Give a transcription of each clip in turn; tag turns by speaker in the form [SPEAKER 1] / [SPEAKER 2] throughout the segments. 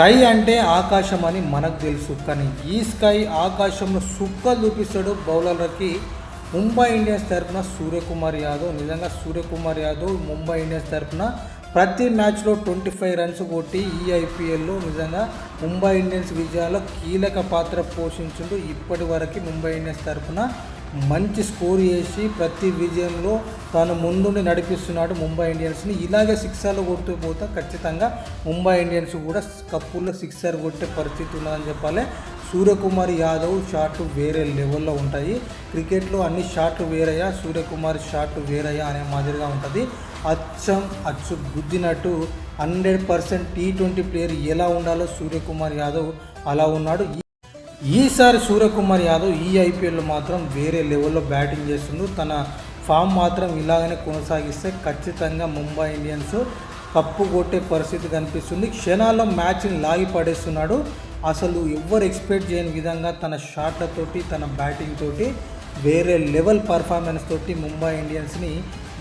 [SPEAKER 1] Sky అంటే ఆకాశం అని మనకు తెలుసు, కానీ ఈ స్కై ఆకాశంలో సుక్కలు చూపిస్తాడు బౌలర్లకి. ముంబై ఇండియన్స్ తరఫున సూర్యకుమార్ యాదవ్, నిజంగా సూర్యకుమార్ యాదవ్ ముంబై ఇండియన్స్ తరఫున ప్రతి మ్యాచ్లో 25 రన్స్ కొట్టి ఈ ఐపీఎల్లో నిజంగా ముంబై ఇండియన్స్ విజయాల్లో కీలక పాత్ర పోషించుంటూ ఇప్పటి వరకు ముంబై ఇండియన్స్ తరఫున మంచి స్కోర్ చేసి ప్రతి విజయంలో తాను ముందుండి నడిపిస్తున్నాడు ముంబై ఇండియన్స్ని. ఇలాగే సిక్సర్లు కొడుతూ పోతా ఖచ్చితంగా ముంబై ఇండియన్స్ కూడా కప్పుల్లో సిక్సర్ కొట్టే పరిస్థితి ఉన్నదని చెప్పాలి. సూర్యకుమార్ యాదవ్ షాట్లు వేరే లెవెల్లో ఉంటాయి. క్రికెట్లో అన్ని షాట్లు వేరయ్యా, సూర్యకుమార్ షాట్లు వేరయ్యా అనే మాదిరిగా ఉంటుంది. అచ్చు గుద్దినట్టు 100% T20 ప్లేయర్ ఎలా ఉండాలో సూర్యకుమార్ యాదవ్ అలా ఉన్నాడు. ఈసారి సూర్యకుమార్ యాదవ్ ఈ ఐపీఎల్లో మాత్రం వేరే లెవెల్లో బ్యాటింగ్ చేస్తుండు. తన ఫామ్ మాత్రం ఇలాగనే కొనసాగిస్తే ఖచ్చితంగా ముంబై ఇండియన్స్ కప్పు కొట్టే పరిస్థితి కనిపిస్తుంది. క్షణాల్లో మ్యాచ్ని లాగి పడేస్తున్నాడు. అసలు ఎవ్వరు ఎక్స్పెక్ట్ చేయని విధంగా తన షాట్లతోటి తన బ్యాటింగ్ తోటి వేరే లెవెల్ పర్ఫార్మెన్స్ తోటి ముంబై ఇండియన్స్ని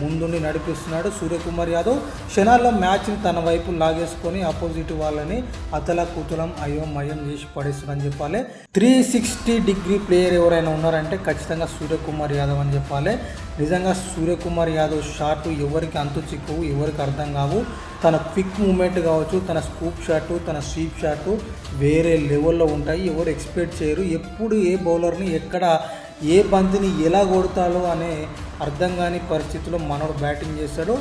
[SPEAKER 1] ముందుండి నడిపిస్తున్నాడు సూర్యకుమార్ యాదవ్. క్షణాల్లో మ్యాచ్ని తన వైపు లాగేసుకొని అపోజిట్ వాళ్ళని అతలకుతలం అయోమయం చేసి పడేస్తున్నాడని చెప్పాలి. 360 ప్లేయర్ ఎవరైనా ఉన్నారంటే ఖచ్చితంగా సూర్యకుమార్ యాదవ్ అని చెప్పాలి. నిజంగా సూర్యకుమార్ యాదవ్ షాట్ ఎవరికి అంతు చిక్కవు, ఎవరికి అర్థం కావు. తన క్విక్ మూమెంట్ కావచ్చు, తన స్కూప్ షాటు, తన స్వీప్ షాటు వేరే లెవెల్లో ఉంటాయి. ఎవరు ఎక్స్పెక్ట్ చేయరు. ఎప్పుడు ఏ బౌలర్ని ఎక్కడ ఏ బంతిని ఎలా కొడతాలో అనే అర్థం కాని పరిస్థితిలో మనోడు బ్యాటింగ్ చేస్తాడు.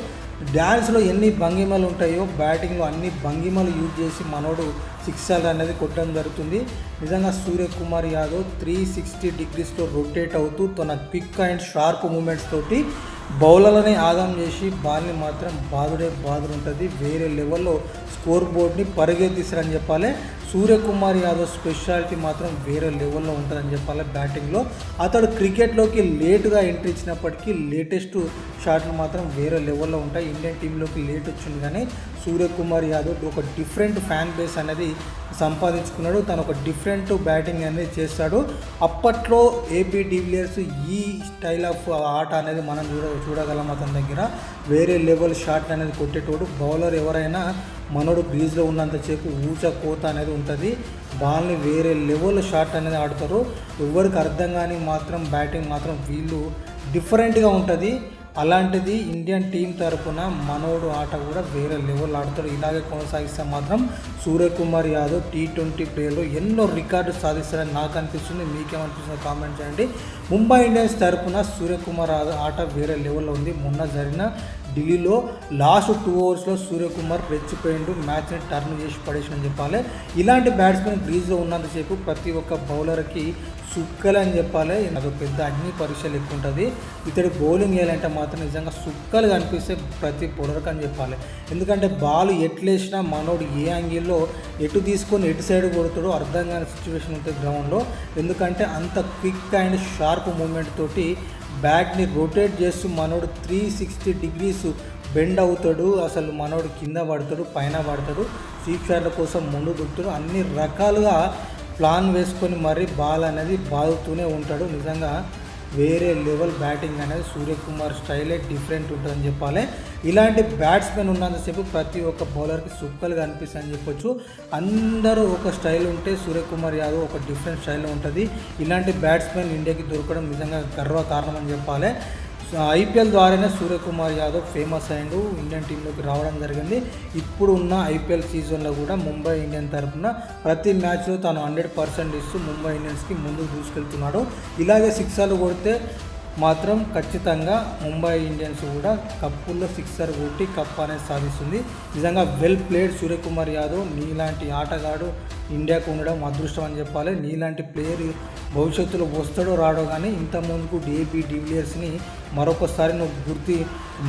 [SPEAKER 1] డ్యాన్స్లో ఎన్ని భంగిమలు ఉంటాయో బ్యాటింగ్లో అన్ని భంగిమలు యూజ్ చేసి మనోడు సిక్సర్ అనేది కొట్టడం జరుగుతుంది. నిజంగా సూర్యకుమార్ యాదవ్ 360 రొటేట్ అవుతూ తన క్విక్ అండ్ షార్ప్ మూమెంట్స్ తోటి బౌలర్లని ఆగం చేసి బాల్ని మాత్రం బాదుడు ఉంటుంది. వేరే లెవెల్లో స్కోర్ బోర్డ్ని పరిగెత్తిస్తారని చెప్పాలి. సూర్యకుమార్ యాదవ్ స్పెషాలిటీ మాత్రం వేరే లెవెల్లో ఉంటుందని చెప్పాలి. బ్యాటింగ్లో అతడు క్రికెట్లోకి లేటుగా ఎంట్రీ ఇచ్చినప్పటికీ లేటెస్ట్ షాట్లు మాత్రం వేరే లెవెల్లో ఉంటాయి. ఇండియన్ టీంలోకి లేట్ వచ్చింది, కానీ సూర్యకుమార్ యాదవ్ ఒక డిఫరెంట్ ఫ్యాన్ బేస్ అనేది సంపాదించుకున్నాడు. తను ఒక డిఫరెంట్ బ్యాటింగ్ అనేది చేస్తాడు. అప్పట్లో ఏబీ డివిలియర్స్ ఈ స్టైల్ ఆఫ్ ఆట అనేది మనం చూడగలం. అతని దగ్గర వేరే లెవెల్ షాట్ అనేది కొట్టేటోడు. బౌలర్ ఎవరైనా మనోడు గ్రీజ్లో ఉన్నంతసేపు ఊచ కోత అనేది ఉంటుంది. బాల్ని వేరే లెవెల్ షాట్ అనేది ఆడతారు. ఎవరికి అర్థం కానీ మాత్రం బ్యాటింగ్ మాత్రం వీళ్ళు డిఫరెంట్గా ఉంటుంది. అలాంటిది ఇండియన్ టీం తరఫున మనోడు ఆట కూడా వేరే లెవెల్ ఆడతాడు. ఇలాగే కొనసాగిస్తే మాత్రం సూర్యకుమార్ యాదవ్ T20 ప్లేయర్లో ఎన్నో రికార్డు సాధిస్తారని నాకు అనిపిస్తుంది. మీకేమనిపిస్తుందో కామెంట్ చేయండి. ముంబై ఇండియన్స్ తరఫున సూర్యకుమార్ ఆట వేరే లెవెల్లో ఉంది. మొన్న జరిగిన ఢిల్లీలో లాస్ట్ 2 ఓవర్స్లో సూర్యకుమార్ రెచ్చిపోయిండు, మ్యాచ్ని టర్న్ చేసి పడేసినని చెప్పాలి. ఇలాంటి బ్యాట్స్మెన్ గ్రీజ్లో ఉన్నంతసేపు ప్రతి ఒక్క బౌలర్కి సుక్కలు అని చెప్పాలి. అదొక పెద్ద అగ్ని పరీక్ష లెక్క ఉంటుంది. ఇతడి బౌలింగ్ వేయాలంటే మాత్రం నిజంగా సుక్కలు కనిపిస్తే ప్రతి బౌలర్కి అని చెప్పాలి. ఎందుకంటే బాల్ ఎట్లేసినా మనోడు ఏ యాంగిల్లో ఎటు తీసుకొని ఎటు సైడ్ కొడతాడో అర్థం కాని సిచ్యువేషన్ ఉంటుంది గ్రౌండ్లో. ఎందుకంటే అంత క్విక్ అండ్ షార్ప్ మూమెంట్ తోటి బ్యాట్ని రొటేట్ చేస్తూ మనోడు 360 బెండ్ అవుతాడు. అసలు మనోడు కింద పడతాడు, పైన పడతాడు, స్వీప్ షాట్ల కోసం ముందు దుక్కుతాడు. అన్ని రకాలుగా ప్లాన్ వేసుకొని మరీ బాల్ అనేది బాదుతూనే ఉంటాడు. నిజంగా వేరే లెవెల్ బ్యాటింగ్ అనేది సూర్యకుమార్ స్టైలే డిఫరెంట్ ఉంటుందని చెప్పాలి. ఇలాంటి బ్యాట్స్మెన్ ఉన్నంతసేపు ప్రతి ఒక్క బౌలర్కి సుక్కలుగా అనిపిస్తుందని చెప్పొచ్చు. అందరూ ఒక స్టైల్ ఉంటే సూర్యకుమార్ యాదవ్ ఒక డిఫరెంట్ స్టైల్లో ఉంటుంది. ఇలాంటి బ్యాట్స్మెన్ ఇండియాకి దొరకడం నిజంగా గర్వకారణం అని చెప్పాలి. ఐపీఎల్ ద్వారానే సూర్యకుమార్ యాదవ్ ఫేమస్ అయ్యిండు, ఇండియన్ టీంలోకి రావడం జరిగింది. ఇప్పుడు ఉన్న ఐపీఎల్ సీజన్లో కూడా ముంబై ఇండియన్ తరఫున ప్రతి మ్యాచ్లో తాను 100% ఇస్తూ ముంబై ఇండియన్స్కి ముందుకు దూసుకెళ్తున్నాడు. ఇలాగే సిక్సర్లు కొడితే మాత్రం ఖచ్చితంగా ముంబై ఇండియన్స్ కూడా కప్పుల్లో సిక్సర్ కొట్టి కప్ అనేది సాధిస్తుంది. నిజంగా వెల్ ప్లేడ్ సూర్యకుమార్ యాదవ్. నీలాంటి ఆటగాడు ఇండియాకు ఉండడం అదృష్టం అని చెప్పాలి. నీలాంటి ప్లేయర్ భవిష్యత్తులో వస్తాడో రాడో కానీ ఇంత ముందుకు ఏబీ డివిలియర్స్ని మరొకసారి నువ్వు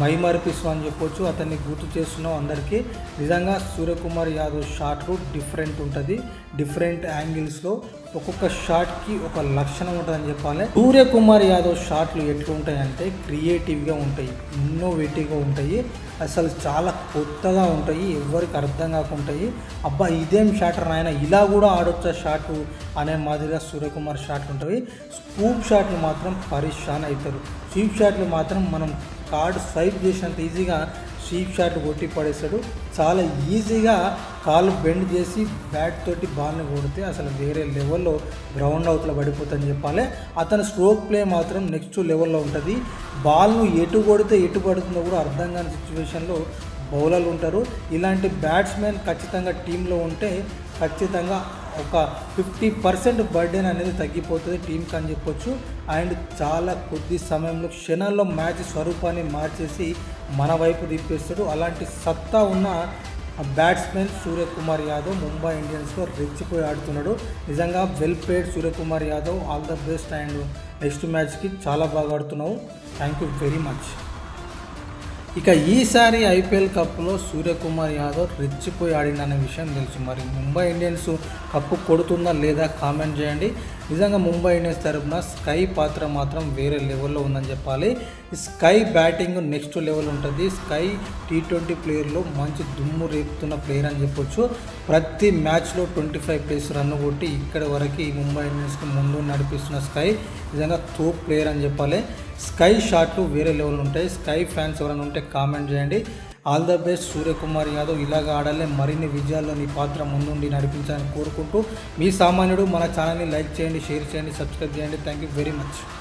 [SPEAKER 1] మైమరిపిస్తావు అని చెప్పొచ్చు. అతన్ని గుర్తు చేస్తున్నావు అందరికీ. నిజంగా సూర్యకుమార్ యాదవ్ షాట్లు డిఫరెంట్ ఉంటుంది. డిఫరెంట్ యాంగిల్స్లో ఒక్కొక్క షాట్కి ఒక లక్షణం ఉంటుందని చెప్పాలి. సూర్యకుమార్ యాదవ్ షాట్లు ఎట్లుంటాయంటే క్రియేటివ్గా ఉంటాయి, ఇన్నోవేటివ్గా ఉంటాయి, అసలు చాలా కొత్తగా ఉంటాయి, ఎవరికి అర్థం కాకుంటాయి. అబ్బా ఇదేం షాటర్ ఆయన ఇలా కూడా ఆడొచ్చా షాటు అనే మాదిరిగా సూర్యకుమార్ షాట్లు ఉంటాయి. స్కూప్ షాట్లు మాత్రం పరిశాన్ అవుతారు. స్వీప్ షాట్లు మాత్రం మనం కార్డు స్వైప్ చేసినంత ఈజీగా స్వీప్ షాట్ కొట్టి పడేస్తాడు. చాలా ఈజీగా కాలు బెండ్ చేసి బ్యాట్ తోటి బాల్ని కొడితే అసలు వేరే లెవెల్లో గ్రౌండ్ అవుట్లో పడిపోతుందని చెప్పాలి. అతని స్ట్రోక్ ప్లే మాత్రం నెక్స్ట్ లెవెల్లో ఉంటుంది. బాల్ను ఎటు కొడితే ఎటు పడుతుందో కూడా అర్థం కాని సిచ్యువేషన్లో బౌలర్లు ఉంటారు. ఇలాంటి బ్యాట్స్మెన్ ఖచ్చితంగా టీంలో ఉంటే ఖచ్చితంగా ఒక 50% బర్డెన్ అనేది తగ్గిపోతుంది టీంకి అని చెప్పొచ్చు. అండ్ చాలా కొద్ది సమయంలో క్షణాల్లో మ్యాచ్ స్వరూపాన్ని మార్చేసి మన వైపు తిప్పేస్తాడు. అలాంటి సత్తా ఉన్న బ్యాట్స్మెన్ సూర్యకుమార్ యాదవ్ ముంబై ఇండియన్స్లో రెచ్చిపోయి ఆడుతున్నాడు. నిజంగా well played Suryakumar Yadav, all the best. And next మ్యాచ్కి చాలా బాగా ఆడుతున్నావు. Thank you very much. ఇక ఈసారి ఐపీఎల్ కప్లో సూర్యకుమార్ యాదవ్ రెచ్చిపోయి ఆడిన విషయం తెలుసు. మరి ముంబై ఇండియన్స్ కప్పు కొడుతుందా లేదా కామెంట్ చేయండి. నిజంగా ముంబై ఇండియన్స్ తరఫున స్కై పాత్ర మాత్రం వేరే లెవెల్లో ఉందని చెప్పాలి. స్కై బ్యాటింగ్ నెక్స్ట్ లెవెల్ ఉంటుంది. స్కై T20 ప్లేయర్లో మంచి దుమ్ము రేపుతున్న ప్లేయర్ అని చెప్పొచ్చు. ప్రతి మ్యాచ్లో 25+ రన్ కొట్టి ఇక్కడి వరకు ముంబై ఇండియన్స్కి ముందు నడిపిస్తున్న స్కై నిజంగా తోప్ ప్లేయర్ అని చెప్పాలి. స్కై షాట్లు వేరే లెవెల్ ఉంటాయి. స్కై ఫ్యాన్స్ ఎవరైనా ఉంటే కామెంట్ చేయండి. All the best Suryakumar Yadav. ఇలాగ ఆడాలే, మరిన్ని విజయాల్లో నీ పాత్ర ముందుండి నడిపించాలని కోరుకుంటూ మీ సామాన్యుడు. మన ఛానల్ని లైక్ చేయండి, షేర్ చేయండి, సబ్స్క్రైబ్ చేయండి. Thank you very much.